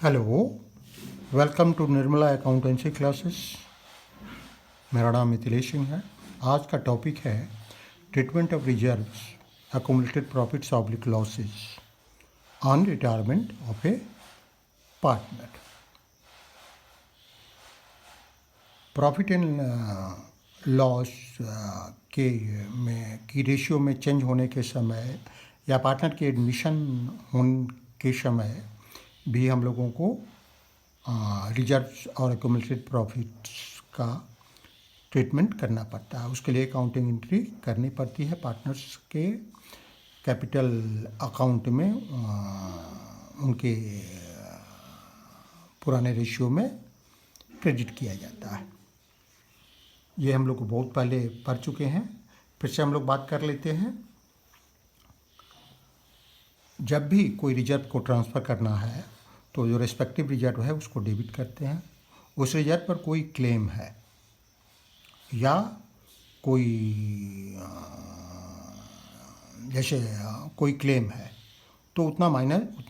Hello, welcome to Nirmala accountancy classes. मेरा नाम मिथिलेश सिंह है। आज का टॉपिक है treatment of reserves, accumulated profits oblique losses on retirement of a partner. Profit and loss की रेशियो में चेंज होने के समय या पार्टनर के एडमिशन होने के समय भी हम लोगों को रिजर्व्स और अकोमुलेटेड प्रॉफिट्स का ट्रीटमेंट करना पड़ता है। उसके लिए अकाउंटिंग एंट्री करनी पड़ती है। पार्टनर्स के कैपिटल अकाउंट में उनके पुराने रेशियो में क्रेडिट किया जाता है। ये हम लोग बहुत पहले पढ़ चुके हैं, फिर से हम लोग बात कर लेते हैं। जब भी कोई रिजर्व को ट्रांसफ़र करना है तो जो रेस्पेक्टिव रिजर्व है उसको डेबिट करते हैं। उस रिजर्व पर कोई क्लेम है या कोई जैसे कोई क्लेम है तो उतना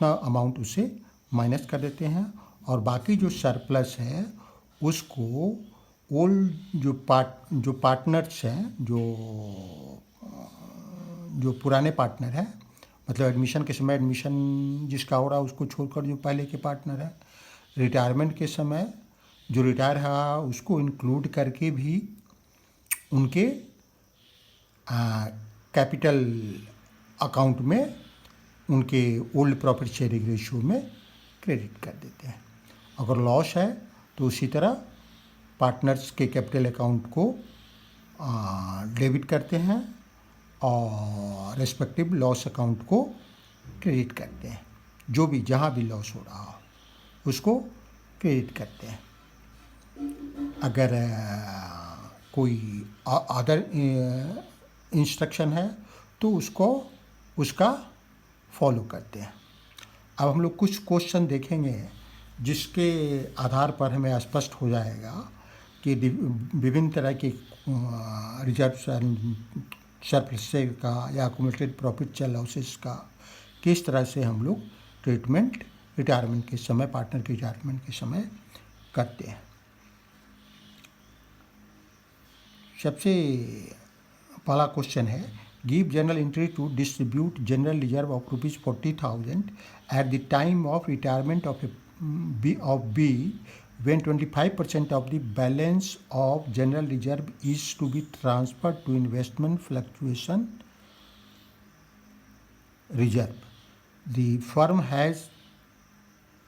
अमाउंट उसे माइनस कर देते हैं और बाकी जो सरप्लस है उसको ओल्ड जो पार्टनर्स हैं, जो पुराने पार्टनर हैं, मतलब एडमिशन के समय एडमिशन जिसका हो रहा है उसको छोड़कर जो पहले के पार्टनर है, रिटायरमेंट के समय जो रिटायर है उसको इंक्लूड करके भी उनके कैपिटल अकाउंट में उनके ओल्ड प्रॉफिट शेयरिंग रेशियो में क्रेडिट कर देते हैं। अगर लॉस है तो उसी तरह पार्टनर्स के कैपिटल अकाउंट को डेबिट करते हैं और रेस्पेक्टिव लॉस अकाउंट को क्रेडिट करते हैं। जो भी जहाँ भी लॉस हो रहा हो उसको क्रेडिट करते हैं। अगर कोई अदर इंस्ट्रक्शन है तो उसका फॉलो करते हैं। अब हम लोग कुछ क्वेश्चन देखेंगे जिसके आधार पर हमें स्पष्ट हो जाएगा कि विभिन्न तरह के रिजर्व्स एंड सरप्लस का या अकोमुलेटेड प्रॉफिट या लॉसेस का किस तरह से हम लोग ट्रीटमेंट रिटायरमेंट के समय, पार्टनर के रिटायरमेंट के समय करते हैं। सबसे पहला क्वेश्चन है, give general entry to distribute general reserve of ₹40,000 at the time of retirement of B when 25% of the balance of general reserve is to be transferred to investment fluctuation reserve. The firm has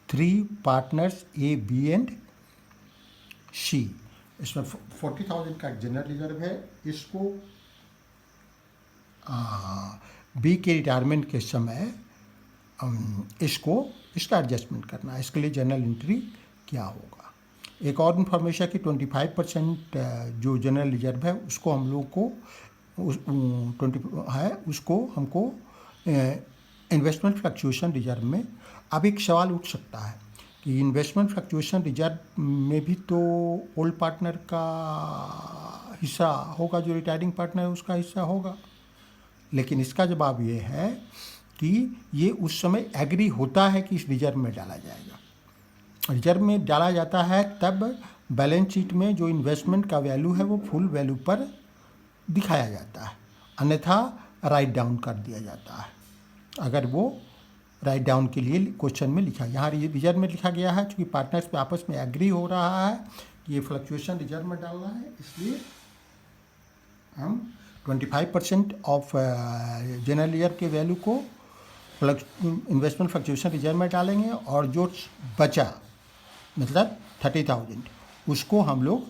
3 partners A, B and C. इसमें 40,000 का general reserve है। इसको B के retirement के समय इसका adjustment करना है। इसके लिए जनरल एंट्री क्या होगा। एक और इन्फॉर्मेशन कि 25% जो जनरल रिजर्व है उसको हम लोग को उसको हमको इन्वेस्टमेंट फ्लक्चुएशन रिजर्व में। अब एक सवाल उठ सकता है कि इन्वेस्टमेंट फ्लक्चुएशन रिजर्व में भी तो ओल्ड पार्टनर का हिस्सा होगा, जो रिटायरिंग पार्टनर है उसका हिस्सा होगा। लेकिन इसका जवाब ये है कि ये उस समय एग्री होता है कि इस रिजर्व में डाला जाएगा। रिजर्व में डाला जाता है तब बैलेंस शीट में जो इन्वेस्टमेंट का वैल्यू है वो फुल वैल्यू पर दिखाया जाता है, अन्यथा राइट डाउन कर दिया जाता है अगर वो राइट डाउन के लिए क्वेश्चन में लिखा। यहाँ रिजर्व में लिखा गया है क्योंकि पार्टनर्स पे आपस में एग्री हो रहा है कि ये फ्लक्चुएशन रिजर्व में डालना है, इसलिए हम 25% ऑफ जनरल रिजर्व के वैल्यू को इन्वेस्टमेंट फ्लक्चुएशन रिजर्व में डालेंगे और जो बचा मतलब 30,000 उसको हम लोग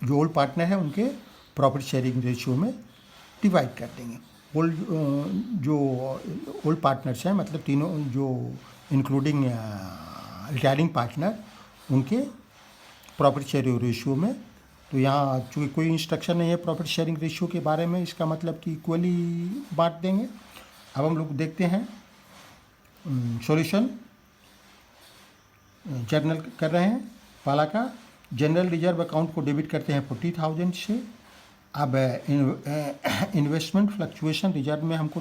जो ओल्ड पार्टनर है उनके प्रॉफिट शेयरिंग रेशियो में डिवाइड कर देंगे। जो ओल्ड पार्टनर्स हैं मतलब तीनों जो इंक्लूडिंग रिटायरिंग पार्टनर उनके प्रॉफिट शेयरिंग रेशियो में। तो यहाँ चूँकि कोई इंस्ट्रक्शन नहीं है प्रॉफिट शेयरिंग रेशियो के बारे में, इसका मतलब कि इक्वली बांट देंगे। अब हम लोग देखते हैं सॉल्यूशन जर्नल कर रहे हैं। पहला का जनरल रिजर्व अकाउंट को डेबिट करते हैं 40,000 से। अब इन्वेस्टमेंट फ्लक्चुएशन रिजर्व में हमको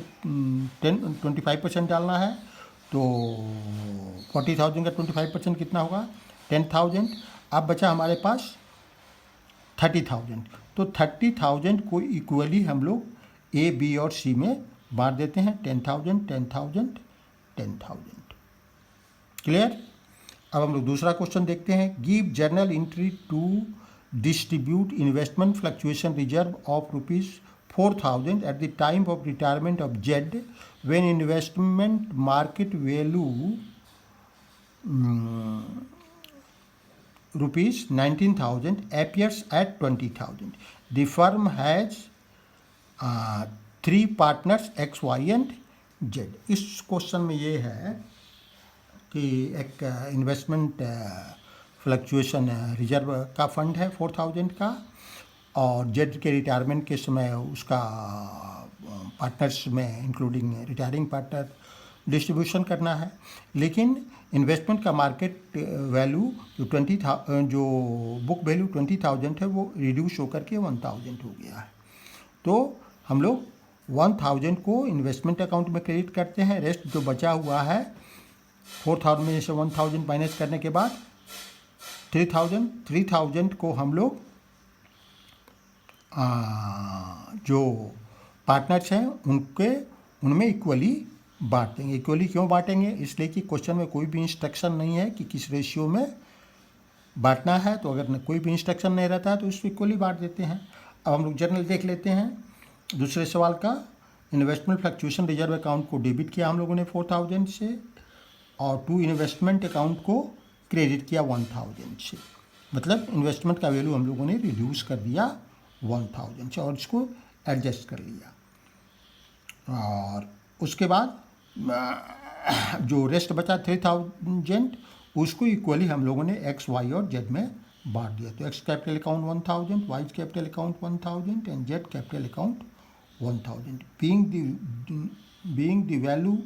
25% डालना है तो 40,000 का 25% कितना होगा 10,000। अब बचा हमारे पास 30,000। तो 30,000 को इक्वली हम लोग ए बी और सी में बांट देते हैं 10,000 10,000 10,000। क्लियर। अब हम लोग दूसरा क्वेश्चन देखते हैं। Give journal entry to distribute investment fluctuation reserve of ₹4,000 at the time of retirement of Z when investment market value ₹19,000 appears at 20,000. The firm has 3 partners X, Y and Z. इस question में ये है कि एक investment fluctuation reserve का fund है 4,000 का, और जेड के रिटायरमेंट के समय उसका पार्टनर्स में इंक्लूडिंग रिटायरिंग पार्टनर डिस्ट्रीब्यूशन करना है। लेकिन इन्वेस्टमेंट का मार्केट वैल्यू जो बुक वैल्यू 20,000 है वो रिड्यूस होकर के 1,000 हो गया है। तो हम लोग 1,000 को इन्वेस्टमेंट अकाउंट में क्रेडिट करते हैं। रेस्ट जो बचा हुआ है 4,000 में से 1,000 माइनस करने के बाद 3,000 को हम लोग जो पार्टनर्स हैं उनमें इक्वली बांट देंगे। इक्वली क्यों बांटेंगे? इसलिए कि क्वेश्चन में कोई भी इंस्ट्रक्शन नहीं है कि किस रेशियो में बांटना है, तो अगर कोई भी इंस्ट्रक्शन नहीं रहता है तो उसको इक्वली बांट देते हैं। अब हम लोग जर्नल देख लेते हैं। दूसरे सवाल का, इन्वेस्टमेंट फ्लक्चुएशन रिजर्व अकाउंट को डेबिट किया हम लोगों ने 4,000 से, और टू इन्वेस्टमेंट अकाउंट को क्रेडिट किया 1,000 से। मतलब इन्वेस्टमेंट का वैल्यू हम लोगों ने रिड्यूस कर दिया 1,000 से और इसको एडजस्ट कर लिया। और उसके बाद जो रेस्ट बचा 3,000 उसको इक्वली हम लोगों ने एक्स, वाई और जेड में बांट दिया। तो X capital account 1,000, Y capital account 1,000 and Z capital account 1,000। being the value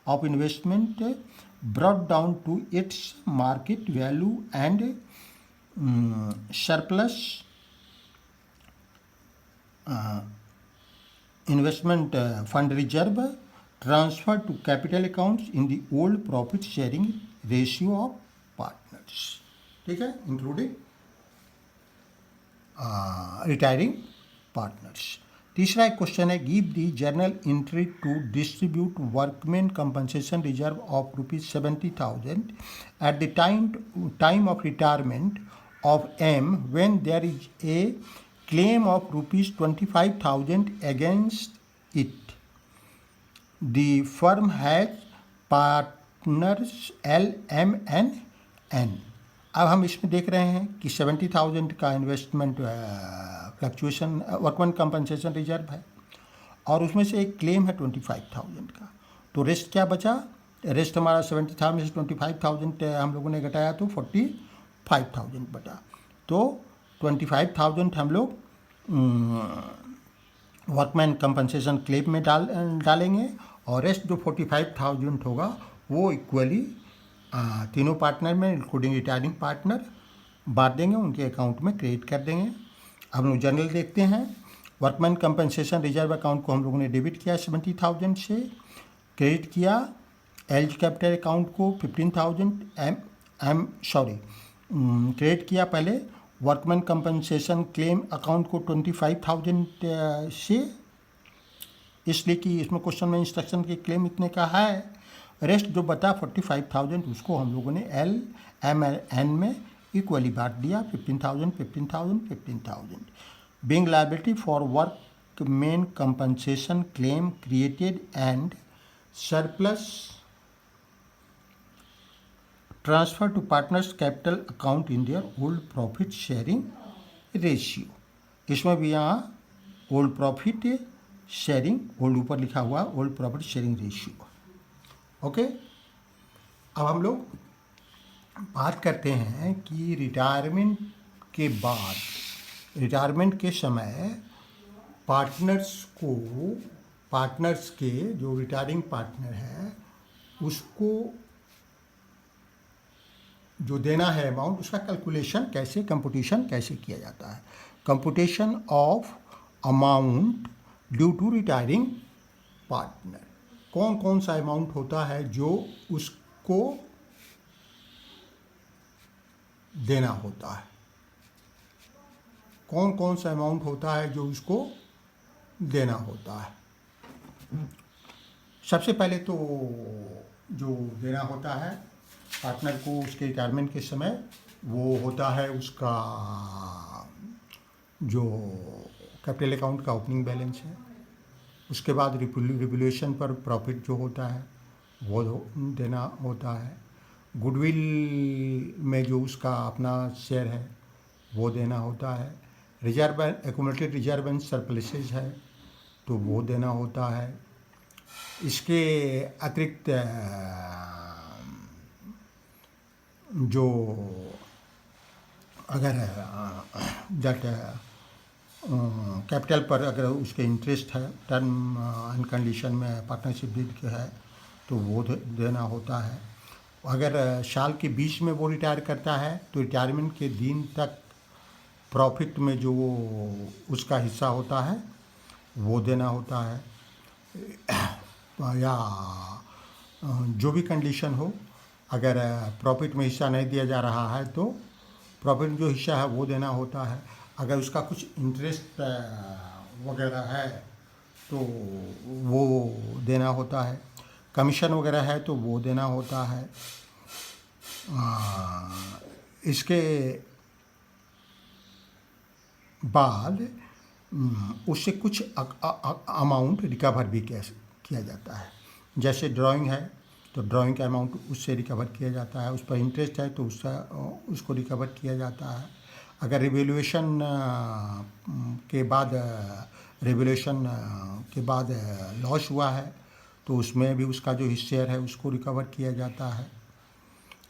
of investment brought down to its market value and surplus investment fund reserve transferred to capital accounts in the old profit sharing ratio of partners. ठीक है, including retiring partners. तीसरा एक question है, give the journal entry to distribute workman compensation reserve of ₹70,000 at the time of retirement of M when there is a claim of ₹25,000 against it. The firm has partners L, M and N। अब हम इसमें देख रहे हैं कि 70,000 का investment fluctuation workman compensation reserve है और उसमें से एक क्लेम है 25,000 का। तो रेस्ट क्या बचा? रेस्ट हमारा 70,000 में से 25,000 हम लोगों ने घटाया तो 45,000 बचा। तो 25,000 हम लोग वर्कमैन कंपनसेशन क्लेम में डालेंगे और रेस्ट जो 45,000 होगा वो इक्वली तीनों पार्टनर में इंक्लूडिंग रिटायरिंग पार्टनर बांट देंगे, उनके अकाउंट में क्रेडिट कर देंगे। अब हम लोग जनरल देखते हैं। वर्कमैन कंपनसेशन रिजर्व अकाउंट को हम लोगों ने डेबिट किया 70,000 से, क्रेडिट किया एल कैपिटल अकाउंट को 15,000 क्रेडिट किया पहले वर्कमैन कंपनसेशन क्लेम अकाउंट को 25,000 से, इसलिए कि इसमें क्वेश्चन में इंस्ट्रक्शन के क्लेम इतने का है। रेस्ट जो बता 45,000 उसको हम लोगों ने L, M and N में इक्वली बांट दिया 15,000 15,000 15,000। Being liability for workmen compensation claim created and surplus transfer to partners capital account in their old profit sharing ratio। इसमें भी यहाँ ओल्ड प्रॉफिट शेयरिंग, ओल्ड ऊपर लिखा हुआ old profit sharing ratio. Okay. अब हम लोग बात करते हैं कि रिटायरमेंट के बाद, रिटायरमेंट के समय पार्टनर्स के जो रिटायरिंग पार्टनर है उसको जो देना है अमाउंट, उसका कैलकुलेशन कैसे, कंपुटेशन कैसे किया जाता है। Computation of amount due to retiring partner. कौन कौन सा अमाउंट होता है जो उसको देना होता है, कौन कौन सा अमाउंट होता है जो उसको देना होता है। सबसे पहले तो जो देना होता है पार्टनर को उसके रिटायरमेंट के समय, वो होता है उसका जो कैपिटल अकाउंट का ओपनिंग बैलेंस है। उसके बाद रिवोल्यूशन पर प्रॉफिट जो होता है वो देना होता है। गुडविल में जो उसका अपना शेयर है वो देना होता है। रिजर्व एक्यूमुलेटेड रिजर्व एंड सरप्लसेज है तो वो देना होता है। इसके अतिरिक्त जो अगर दैट कैपिटल पर अगर उसके इंटरेस्ट है टर्म एंड कंडीशन में पार्टनरशिप डीड के है तो वो देना होता है। अगर साल के बीच में वो रिटायर करता है तो रिटायरमेंट के दिन तक प्रॉफिट में जो उसका हिस्सा होता है वो देना होता है। या जो भी कंडीशन हो, अगर प्रॉफिट में हिस्सा नहीं दिया जा रहा है तो प्रॉफिट में जो हिस्सा है वो देना होता है। अगर उसका कुछ इंटरेस्ट वगैरह है तो वो देना होता है। कमीशन वगैरह है तो वो देना होता है। इसके बाद उससे कुछ अमाउंट रिकवर भी किया जाता है। जैसे ड्राइंग है तो ड्राइंग का अमाउंट उससे रिकवर किया जाता है, उस पर इंटरेस्ट है तो उसको रिकवर किया जाता है। अगर रिवैल्यूएशन के बाद लॉस हुआ है तो उसमें भी उसका जो शेयर है उसको रिकवर किया जाता है।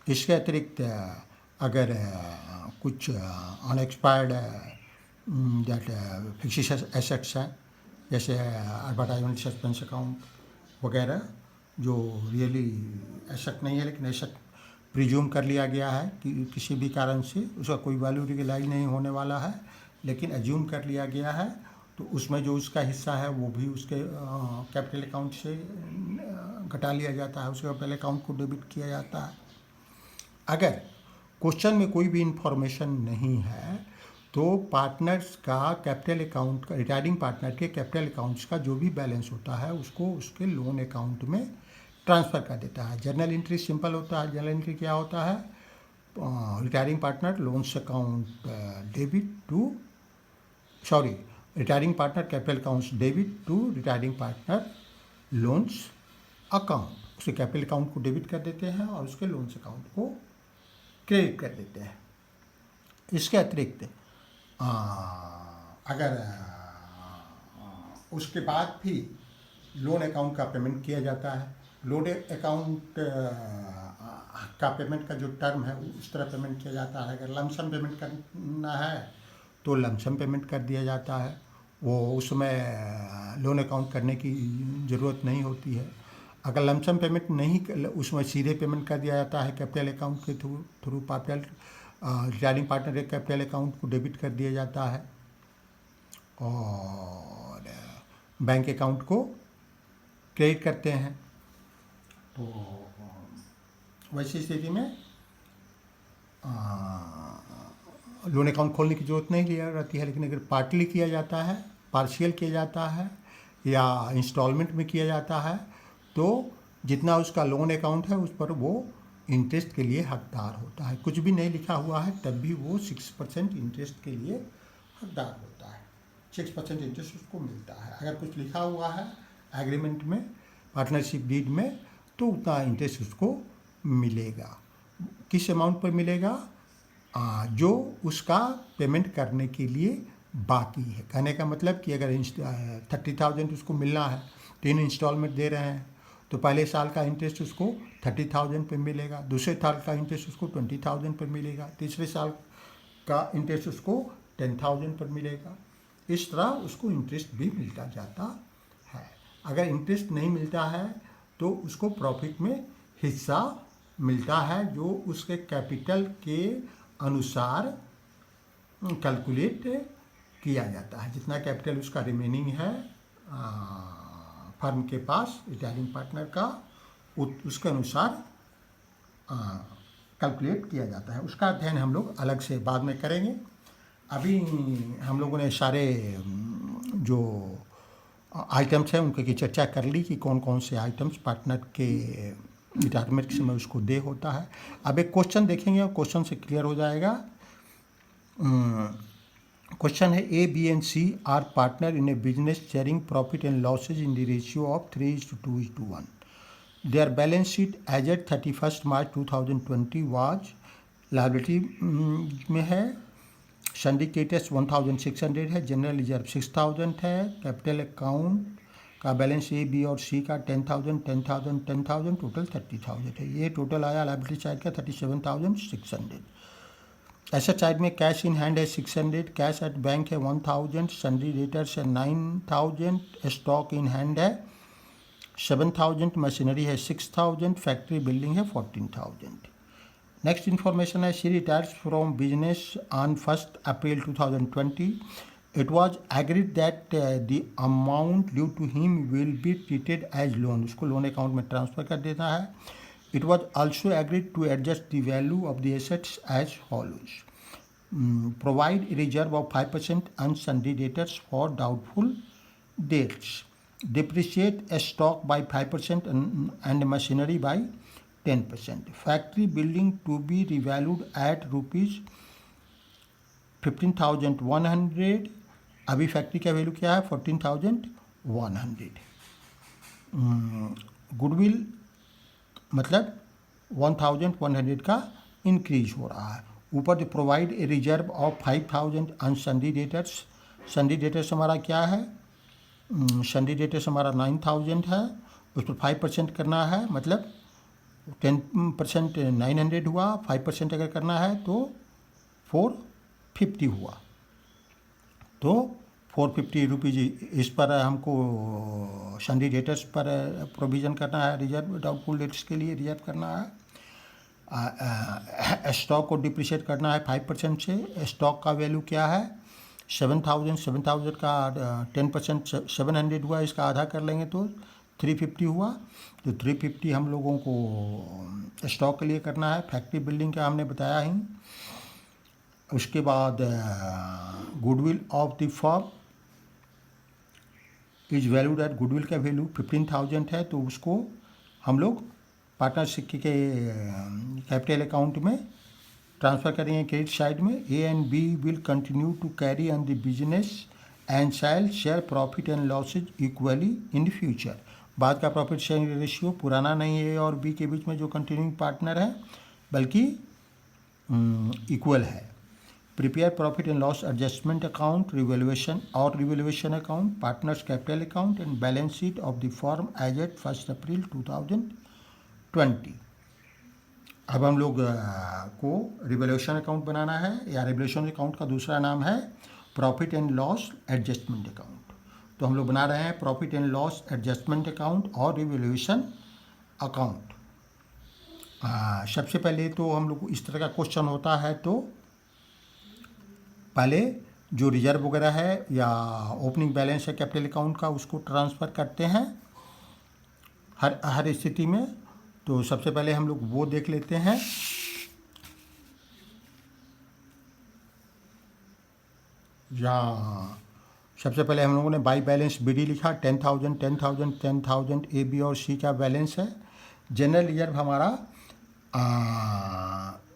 इसके अतिरिक्त अगर कुछ अनएक्सपायर्ड दैट फिक्सिस एसेट्स हैं जैसे एडवर्टाइजमेंट सस्पेंस अकाउंट वगैरह जो रियली एसेट नहीं है लेकिन एसेट प्रिज्यूम कर लिया गया है कि किसी भी कारण से उसका कोई वैल्यू रियलाइज नहीं होने वाला है लेकिन एज्यूम कर लिया गया है तो उसमें जो उसका हिस्सा है वो भी उसके कैपिटल अकाउंट से घटा लिया जाता है, उसके कैपिटल अकाउंट को डेबिट किया जाता है। अगर क्वेश्चन में कोई भी इंफॉर्मेशन नहीं है तो पार्टनर्स का कैपिटल अकाउंट का, रिटायरिंग पार्टनर के कैपिटल अकाउंट्स का जो भी बैलेंस होता है उसको उसके लोन अकाउंट में ट्रांसफ़र कर देता है। जर्नल एंट्री सिंपल होता है। जर्नल एंट्री क्या होता है? Retiring partner loans account debit to retiring partner capital accounts debit to retiring partner loans account. उसके कैपिटल अकाउंट को डेबिट कर देते हैं और उसके लोन्स अकाउंट को क्रेडिट कर देते हैं। इसके अतिरिक्त अगर उसके बाद भी लोन अकाउंट का पेमेंट किया जाता है, लोन अकाउंट का पेमेंट का जो टर्म है उस तरह पेमेंट किया जाता है। अगर लमसम पेमेंट करना है तो लमसम पेमेंट कर दिया जाता है, वो उसमें लोन अकाउंट करने की ज़रूरत नहीं होती है। अगर लमसम पेमेंट नहीं, उसमें सीधे पेमेंट कर दिया जाता है कैपिटल अकाउंट के थ्रू रिटायरिंग पार्टनर के कैपिटल अकाउंट को डेबिट कर दिया जाता है और बैंक अकाउंट को क्रेडिट करते हैं। तो वैसी स्थिति में लोन अकाउंट खोलने की ज़रूरत नहीं लिया रहती है। लेकिन अगर पार्टली किया जाता है, पार्शियल किया जाता है या इंस्टॉलमेंट में किया जाता है तो जितना उसका लोन अकाउंट है उस पर वो इंटरेस्ट के लिए हकदार होता है। कुछ भी नहीं लिखा हुआ है तब भी वो 6% इंटरेस्ट के लिए हकदार होता है। 6% इंटरेस्ट उसको मिलता है। अगर कुछ लिखा हुआ है एग्रीमेंट में, पार्टनरशिप डीड में, तो उतना इंटरेस्ट उसको मिलेगा। किस अमाउंट पर मिलेगा? जो उसका पेमेंट करने के लिए बाकी है। कहने का मतलब कि अगर 30,000 उसको मिलना है, 3 इंस्टॉलमेंट दे रहे हैं तो पहले साल का इंटरेस्ट उसको 30,000 पर मिलेगा, दूसरे साल का इंटरेस्ट उसको 20,000 पर मिलेगा, तीसरे साल का इंटरेस्ट उसको 10,000 पर मिलेगा। इस तरह उसको इंटरेस्ट भी मिलता जाता है। अगर इंटरेस्ट नहीं मिलता है तो उसको प्रॉफिट में हिस्सा मिलता है जो उसके कैपिटल के अनुसार कैलकुलेट किया जाता है। जितना कैपिटल उसका रिमेनिंग है फर्म के पास रिटायरिंग पार्टनर का उसके अनुसार कैलकुलेट किया जाता है। उसका अध्ययन हम लोग अलग से बाद में करेंगे। अभी हम लोगों ने सारे जो आइटम्स हैं उनकी चर्चा कर ली कि कौन कौन से आइटम्स पार्टनर के रिटायरमेंट के समय उसको दे होता है। अब एक क्वेश्चन देखेंगे और क्वेश्चन से क्लियर हो जाएगा। क्वेश्चन है A B and C are partner in a business sharing profit and losses in the ratio of 3:2:1। Their balance sheet as at 31 March 2020 was liability में है, सिंडिकेटस 1600 है, जनरल रिजर्व 6000 है, कैपिटल अकाउंट का balance A B और C का 10,000 10,000 10,000 total 30,000 है। ये टोटल आया लायबिलिटी साइड का 37,600। एसेट साइड में कैश इन हैंड है 600, कैश एट बैंक है 1000, सन्ड्री डेटर्स है 9000, स्टॉक इन हैंड है 7000, मशीनरी है 6000, फैक्ट्री बिल्डिंग है 14,000। नेक्स्ट इन्फॉर्मेशन है she retires from business on 1 April 2020। It was agreed that the amount due to him will be treated as loan. उसको loan account में transfer कर देना है। It was also agreed to adjust the value of the assets as follows. Provide a reserve of 5% on sundry debtors for doubtful debts. Depreciate a stock by 5% and machinery by 10%. Factory building to be revalued at rupees 15,100। अभी factory का value क्या है 14,100। Goodwill मतलब 1,100 का increase हो रहा है। ऊपर जो provide a reserve of 5,000 on सन्डी debtors. सन्डी debtors हमारा क्या है, सन्डी डेटर्स हमारा 9,000 है, उस पर 5% करना है, मतलब 10% 900 हुआ, 5% अगर करना है तो 450 हुआ, तो 450 रुपीज़ इस पर हमको सन्डी डेटर्स पर प्रोविज़न करना है, रिजर्व डाउटफुल डेट्स के लिए रिजर्व करना है। स्टॉक को डिप्रिशिएट करना है 5% से। स्टॉक का वैल्यू क्या है 7,000 का 10% 700 हुआ, इसका आधा कर लेंगे तो 350 हुआ, तो 350 हम लोगों को स्टॉक के लिए करना है। फैक्ट्री बिल्डिंग का हमने बताया ही। उसके बाद goodwill of the firm is valued at, goodwill का वैल्यू 15,000 है, तो उसको हम लोग पार्टनरशिप के कैपिटल अकाउंट में ट्रांसफ़र करेंगे क्रेडिट साइड में। A and B will continue to carry on the business and shall share profit and losses equally in the future. बाद का प्रॉफिट शेयरिंग रेशियो पुराना नहीं है ए और बी के बीच में जो कंटिन्यूइंग पार्टनर है, बल्कि इक्वल है। Prepare profit and loss adjustment account, revaluation और revaluation account, partners capital account and balance sheet of the firm as at 1 April 2020। अब हम लोग को रिवैल्यूएशन अकाउंट बनाना है, या रिवैल्यूएशन अकाउंट का दूसरा नाम है profit and loss adjustment account. तो हम लोग बना रहे हैं profit and loss adjustment account और रिवैल्यूएशन अकाउंट। सबसे पहले तो हम लोग को इस तरह का क्वेश्चन होता है, तो पहले जो रिजर्व वगैरह है या ओपनिंग बैलेंस है कैपिटल अकाउंट का, उसको ट्रांसफ़र करते हैं हर स्थिति में। तो सबसे पहले हम लोग वो देख लेते हैं। यहाँ सबसे पहले हम लोगों ने बाई बैलेंस बीडी लिखा, 10,000 10,000 10,000 ए बी और सी का बैलेंस है। जनरल रिजर्व हमारा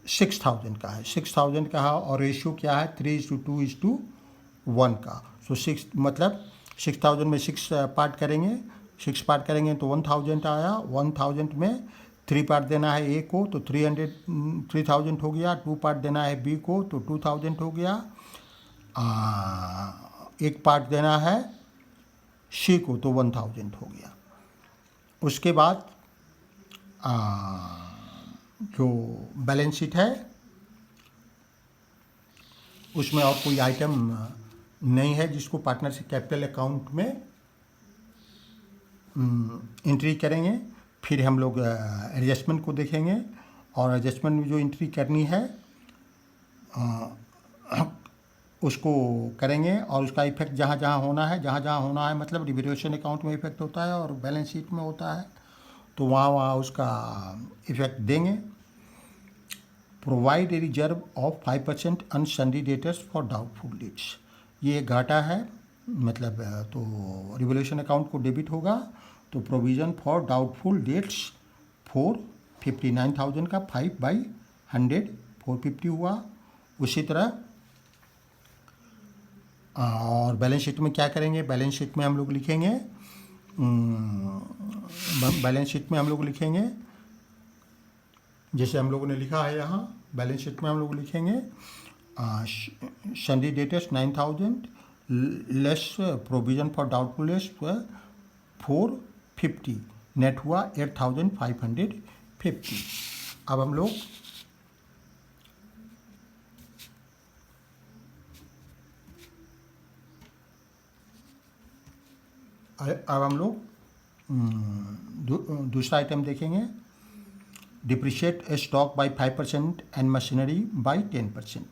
6,000 का है, 6,000 का है, और रेशियो क्या है 3:2:1 का। सो 6 मतलब 6,000 में 6 पार्ट करेंगे, 6 पार्ट करेंगे तो 1,000 आया। 1,000 में 3 पार्ट देना है ए को तो 3,000 हो गया। 2 पार्ट देना है बी को तो 2,000 हो गया। 1 पार्ट देना है सी को तो 1,000 हो गया। उसके बाद जो बैलेंस शीट है उसमें और कोई आइटम नहीं है जिसको पार्टनरशिप कैपिटल अकाउंट में एंट्री करेंगे। फिर हम लोग एडजस्टमेंट को देखेंगे, और एडजस्टमेंट में जो एंट्री करनी है उसको करेंगे और उसका इफेक्ट जहाँ जहाँ होना है मतलब रिवैल्यूएशन अकाउंट में इफेक्ट होता है और बैलेंस शीट में होता है, तो वहाँ वहाँ उसका इफेक्ट देंगे। Provide a reserve of 5% on sundry debtors for doubtful debts, ये एक घाटा है मतलब, तो रिवैल्यूएशन अकाउंट को डेबिट होगा तो प्रोविज़न फॉर डाउटफुल डेट्स 459,000 का 5/100 450 हुआ। उसी तरह और बैलेंस शीट में क्या करेंगे, बैलेंस शीट में हम लोग लिखेंगे जैसे हम लोगों ने लिखा है यहाँ, बैलेंस शीट में हम लोग लिखेंगे सन्डी debtors 9,000 less provision for doubtful dates 450, net हुआ 8,550। अब हम लोग दूसरा आइटम देखेंगे, depreciate stock by 5% and machinery by 10%।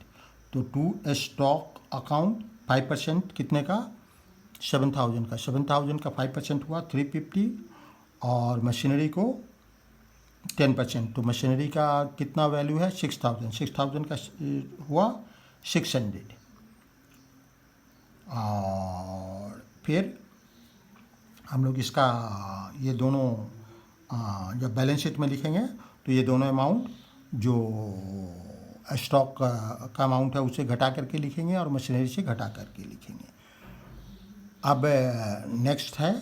तो टू स्टॉक अकाउंट 5% कितने का, 7,000 का, 7,000 का 5% हुआ 350 और मशीनरी को 10%, तो मशीनरी का कितना वैल्यू है 6,000, 6,000 का हुआ 600। और फिर हम लोग इसका ये दोनों जब बैलेंस शीट में लिखेंगे तो ये दोनों अमाउंट जो स्टॉक का अमाउंट है उसे घटा करके लिखेंगे और मशीनरी से घटा करके लिखेंगे। अब नेक्स्ट है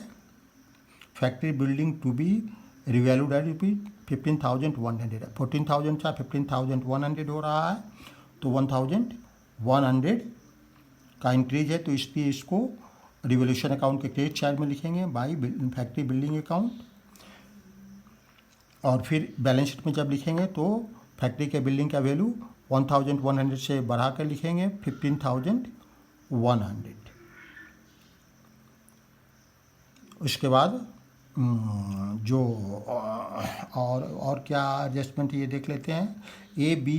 factory building to be revalued at ₹15,100, 14,000 था 15,100 हो रहा है, तो 1,100 का इंक्रीज है, तो इसलिए इसको रिवोल्यूशन अकाउंट के क्रेडिट साइड में लिखेंगे बाई फैक्ट्री बिल्डिंग अकाउंट। और फिर बैलेंस शीट में जब लिखेंगे तो फैक्ट्री के बिल्डिंग का वैल्यू 1,100 से बढ़ा कर लिखेंगे 15,100। उसके बाद जो और क्या एडजस्टमेंट ये देख लेते हैं। A B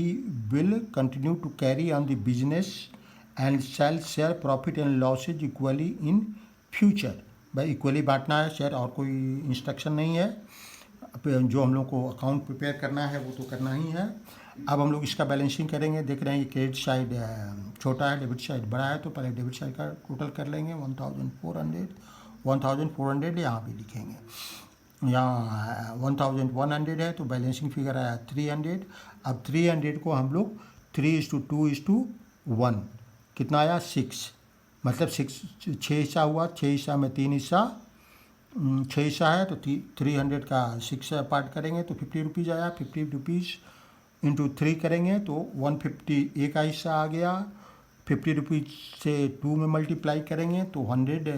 will continue to carry on the business and sell share profit and losses equally in future. भाई इक्वली बांटना है शेयर, और कोई इंस्ट्रक्शन नहीं है, जो हम लोग को अकाउंट प्रिपेयर करना है वो तो करना ही है। अब हम लोग इसका बैलेंसिंग करेंगे, देख रहे हैं ये क्रेडिट साइड छोटा है, डेबिट साइड बड़ा है, तो पहले डेबिट साइड का टोटल कर लेंगे 1,400 यहाँ भी लिखेंगे। यहाँ 1,100 है तो बैलेंसिंग फिगर आया 300। अब 300 को हम लोग 3:2:1 कितना आया 6, मतलब 6 हिस्सा हुआ, 6 हिस्सा में 3 हिस्सा, 6 हिस्सा है तो 300 का 6 पार्ट करेंगे तो 50 रुपीज़ आया। 50 रुपीज़ इंटू 3 करेंगे तो 150 ए का हिस्सा आ गया। 50 रुपीज़ से 2 में मल्टीप्लाई करेंगे तो 100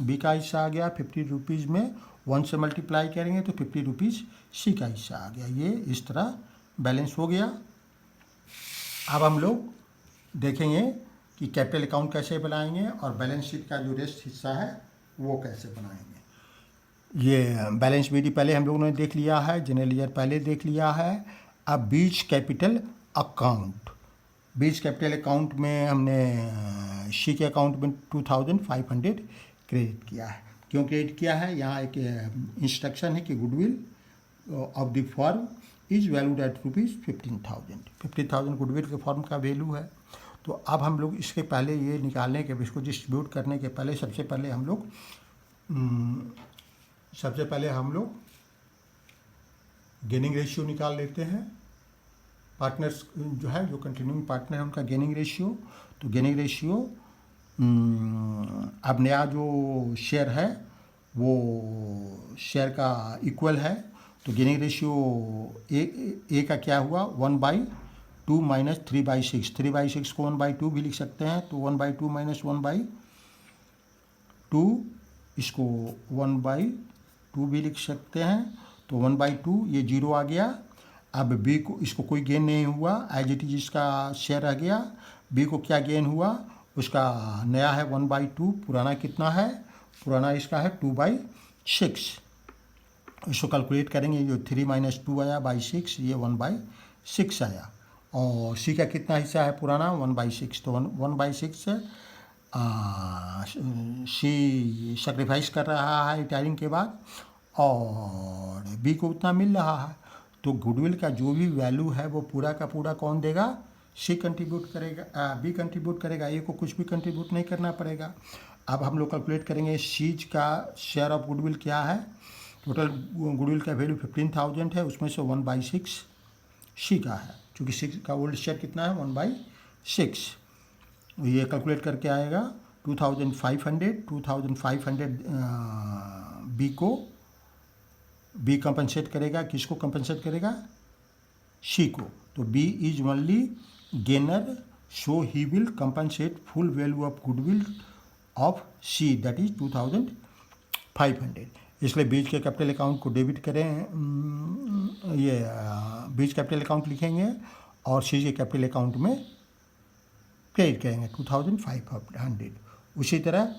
बी का हिस्सा आ गया। 50 रुपीज़ में 1 से मल्टीप्लाई करेंगे तो 50 रुपीज़ सी का हिस्सा आ गया। ये इस तरह बैलेंस हो गया। अब हम लोग देखेंगे कि कैपिटल अकाउंट कैसे बनाएंगे और बैलेंस शीट का जो रेस्ट हिस्सा है वो कैसे बनाएंगे। ये बैलेंस शीट पहले हम लोगों ने देख लिया है, जनरल लेजर पहले देख लिया है। अब बीच कैपिटल अकाउंट, बीच कैपिटल अकाउंट में हमने सी के अकाउंट में 2,500 क्रेडिट किया है। क्यों क्रेडिट किया है, यहाँ एक इंस्ट्रक्शन है कि goodwill of the firm is valued eight ₹15,000। 50,000 goodwill के फर्म का वैल्यू है। तो अब हम लोग इसके पहले ये निकालने के, इसको डिस्ट्रीब्यूट करने के पहले सबसे पहले हम लोग गेनिंग रेशियो निकाल लेते हैं। पार्टनर्स जो है, जो कंटिन्यूइंग पार्टनर है उनका गेनिंग रेशियो। तो गेनिंग रेशियो अब नया जो शेयर है वो शेयर का इक्वल है, तो गेनिंग रेशियो ए का क्या हुआ 1/2 माइनस 3/6। 3/6 को 1/2 भी लिख सकते हैं, तो 1/2 माइनस 1/2 इसको 1/2 भी लिख सकते हैं, तो 1/2 ये 0 आ गया। अब बी को, इसको कोई गेन नहीं हुआ, एज इट इज इसका शेयर रह गया। बी को क्या गेन हुआ, उसका नया है 1/2, पुराना कितना है, पुराना इसका है 2/6। इसको कैलकुलेट करेंगे, जो 3 - 2 आया बाई 6, ये 1/6 आया। और सी का कितना हिस्सा है पुराना 1/6, तो 1/6 सी सेक्रीफाइस कर रहा है रिटायरिंग के बाद और बी को उतना मिल रहा है। तो गुडविल का जो भी वैल्यू है वो पूरा का पूरा कौन देगा, सी कंट्रीब्यूट करेगा, बी कंट्रीब्यूट करेगा, ए को कुछ भी कंट्रीब्यूट नहीं करना पड़ेगा। अब हम लोग कैलकुलेट करेंगे सीज का शेयर ऑफ गुडविल क्या है। टोटल गुडविल का वैल्यू 15,000 है, उसमें से 1/6 सी का है, क्योंकि 6 का ओल्ड शेयर कितना है 1/6। ये कैलकुलेट करके आएगा 2,500 बी कंपनसेट करेगा, किसको कंपनसेट करेगा, सी को। तो B is only gainer, so he will compensate full value of goodwill of C, that is 2,500। इसलिए बीच के कैपिटल अकाउंट को डेबिट करें, ये बीच कैपिटल अकाउंट लिखेंगे और सी के कैपिटल अकाउंट में क्रेडिट करेंगे 2,500। उसी तरह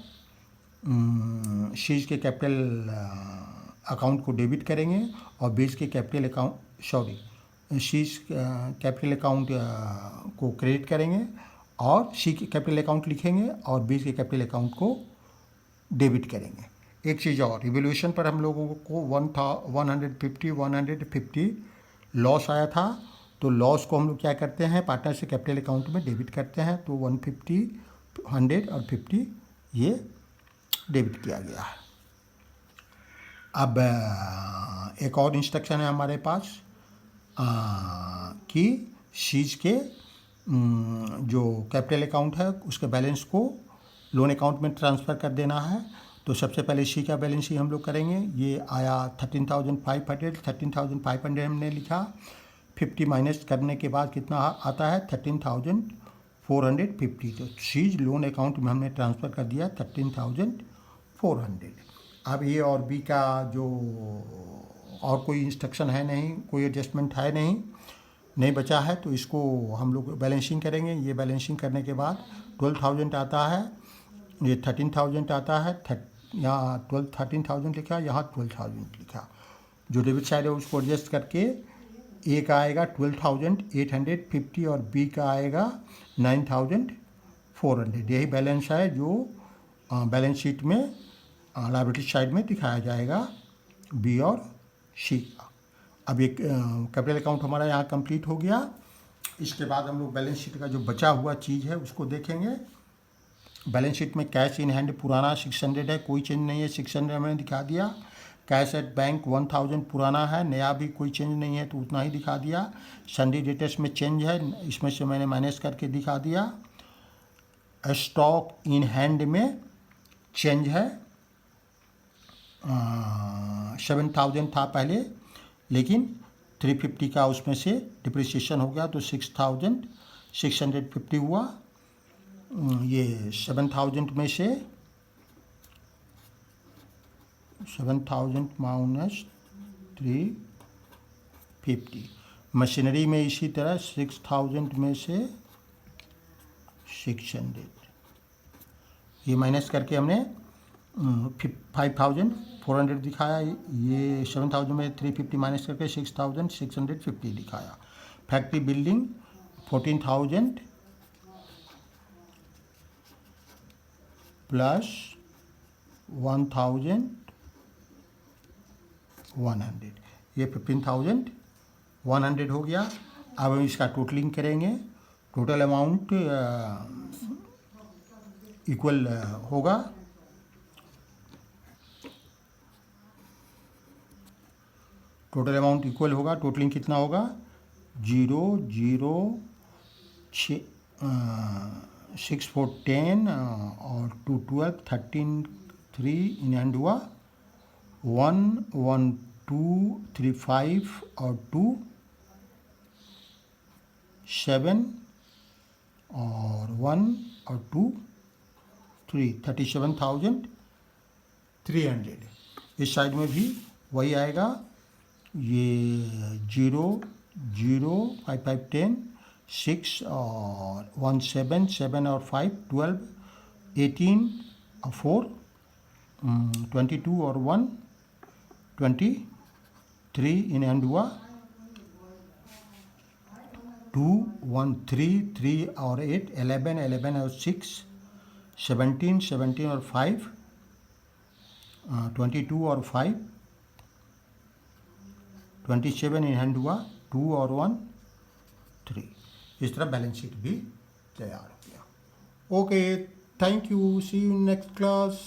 शीज के कैपिटल अकाउंट को डेबिट करेंगे और बीच के कैपिटल अकाउंट शीज कैपिटल अकाउंट को क्रेडिट करेंगे और सी के कैपिटल अकाउंट लिखेंगे और बीच के कैपिटल अकाउंट को डेबिट करेंगे। एक चीज़ और, रिवोल्यूशन पर हम लोगों को 150 लॉस आया था, तो लॉस को हम लोग क्या करते हैं, पार्टनर से कैपिटल अकाउंट में डेबिट करते हैं। तो 150, 100 और 50 ये डेबिट किया गया है। अब एक और इंस्ट्रक्शन है हमारे पास कि शीज के जो कैपिटल अकाउंट है उसके बैलेंस को लोन अकाउंट में ट्रांसफ़र कर देना है। तो सबसे पहले सी का बैलेंस ही हम लोग करेंगे। ये आया 13,500 हमने लिखा, 50 माइनस करने के बाद कितना आता है 13,450। तो सीज लोन अकाउंट में हमने ट्रांसफ़र कर दिया 13,400। अब ए और बी का जो और कोई इंस्ट्रक्शन है नहीं, कोई एडजस्टमेंट है नहीं बचा है, तो इसको हम लोग बैलेंसिंग करेंगे। ये बैलेंसिंग करने के बाद 12,000 आता है, ये 13,000 आता है, यहाँ 13,000 लिखा, यहाँ 12,000 लिखा। जो डेबिट साइड है उसको एडजस्ट करके ए का आएगा 12,850 और बी का आएगा 9,400। यही बैलेंस है जो बैलेंस शीट में लायबिलिटी साइड में दिखाया जाएगा बी और सी का। अब एक कैपिटल अकाउंट हमारा यहाँ कंप्लीट हो गया। इसके बाद हम लोग बैलेंस शीट का जो बचा हुआ चीज़ है उसको देखेंगे। बैलेंस शीट में कैश इन हैंड पुराना 600 है, कोई चेंज नहीं है, 600 हमने दिखा दिया। कैश एट बैंक 1,000 पुराना है, नया भी कोई चेंज नहीं है तो उतना ही दिखा दिया। सन्डी डेटर्स में चेंज है, इसमें से मैंने माइनस करके दिखा दिया। स्टॉक इन हैंड में चेंज है, 7,000 था पहले, लेकिन 350 का उसमें से डिप्रिसिएशन हो गया तो 6,650 हुआ। ये 7,000 में से 7,000 माइनस 350। मशीनरी में इसी तरह 6,000 में से 600, ये माइनस करके हमने 5,400 दिखाया। ये 7,000 में 350 माइनस करके 6,650 दिखाया। फैक्ट्री बिल्डिंग 14,000 प्लस 1,100, ये 15,100 हो गया। अब हम इसका टोटलिंग करेंगे। टोटल अमाउंट इक्वल होगा टोटलिंग कितना होगा 6 4 10 और 2 12 13 3 इन हैंड हुआ 1 1 2 3 5 और 2 7 और 1 और 2 3 37,300। इस साइड में भी वही आएगा। ये 0 0 5 5 10 6 और 1 7 7 और 5 12 18 और 4 22 और 1 23 इन हैंड हुआ 2 1 3 3 और 8 11 11 और 6 17 17 और 5 22 और 5 27 इन हैंड हुआ, 2 और 1 3। इस तरह बैलेंस शीट भी तैयार हो गया। Okay, thank you, see you next class.